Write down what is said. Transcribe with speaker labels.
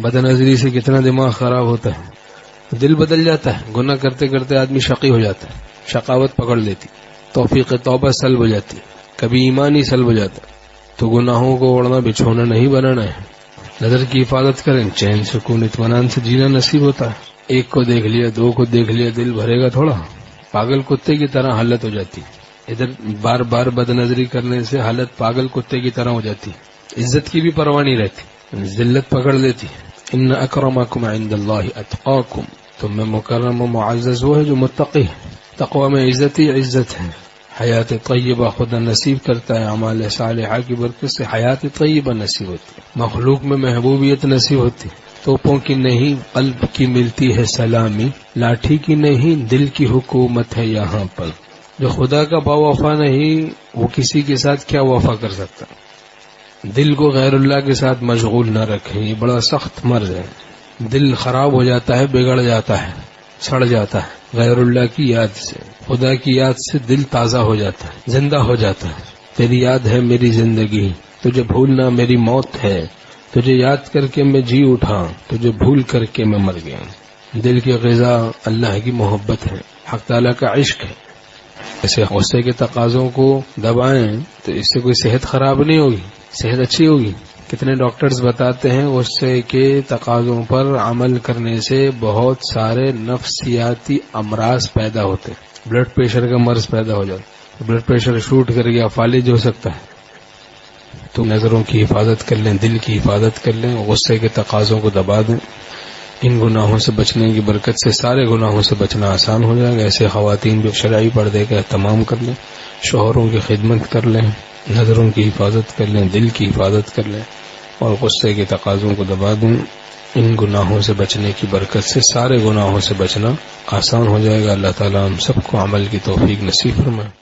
Speaker 1: بد نظری سے کتنا دماغ خراب ہوتا ہے، دل بدل جاتا ہے، گناہ کرتے کرتے آدمی شقی ہو جاتا ہے، شقاوت پکڑ لیتی، توفیق توبہ سلب ہو جاتی، کبھی ایمان ہی سلب ہو جاتا۔ تو گناہوں کو اوڑھنا بچھونا نہیں بنانا ہے، نظر کی حفاظت کریں، چین سکون اطمینان سے جینا نصیب ہوتا ہے۔ ایک کو دیکھ لیا، دو کو دیکھ لیا، دل بھرے گا تھوڑا، پاگل کتے کی طرح حالت ہو جاتی، ادھر بار بار بد نظری کرنے سے حالت پاگل کتے کی طرح ہو جاتی، عزت کی بھی پرواہ نہیں رہتی، ذلت پکڑ لیتی۔ ان اکرمکم عند اللہ اتقاکم، تم میں مکرم و معزز وہ ہے جو متقی ہے، تقوی میں عزت ہی عزت ہے۔ حیات طیبہ خدا نصیب کرتا ہے، اعمال صالحہ کی برکت سے حیات طیبہ نصیب ہوتی ہے، مخلوق میں محبوبیت نصیب ہوتی ہے۔ توپوں کی نہیں قلب کی ملتی ہے سلامی، لاٹھی کی نہیں دل کی حکومت ہے یہاں پر۔ جو خدا کا با وفا نہیں وہ کسی کے ساتھ کیا وفا کر سکتا؟ دل کو غیر اللہ کے ساتھ مشغول نہ رکھیں، یہ بڑا سخت مرض ہے۔ دل خراب ہو جاتا ہے، بگڑ جاتا ہے، سڑ جاتا ہے غیر اللہ کی یاد سے، خدا کی یاد سے دل تازہ ہو جاتا ہے، زندہ ہو جاتا ہے۔ تیری یاد ہے میری زندگی، تجھے بھولنا میری موت ہے، تجھے یاد کر کے میں جی اٹھا، تجھے بھول کر کے میں مر گیا۔ دل کی غذا اللہ کی محبت ہے، حق تعالیٰ کا عشق ہے۔ ایسے غصے کے تقاضوں کو دبائیں تو اس سے کوئی صحت خراب نہیں ہوگی، صحت اچھی ہوگی۔ کتنے ڈاکٹرز بتاتے ہیں غصے کے تقاضوں پر عمل کرنے سے بہت سارے نفسیاتی امراض پیدا ہوتے ہیں، بلڈ پریشر کا مرض پیدا ہو جاتا ہے، بلڈ پریشر شوٹ کر گیا، فالج ہو سکتا ہے۔ تو نظروں کی حفاظت کر لیں، دل کی حفاظت کر لیں، غصے کے تقاضوں کو دبا دیں۔ ان گناہوں سے بچنے کی برکت سے سارے گناہوں سے بچنا آسان ہو جائے گا۔ ایسے خواتین جو شرعی پردے کا اہتمام کر لیں، شوہروں کی خدمت کر لیں، نظروں کی حفاظت کر لیں، دل کی حفاظت کر لیں اور غصے کے تقاضوں کو دبا دیں۔ ان گناہوں سے بچنے کی برکت سے سارے گناہوں سے بچنا آسان ہو جائے گا۔ اللہ تعالیٰ ہم سب کو عمل کی توفیق نصیب فرمائے۔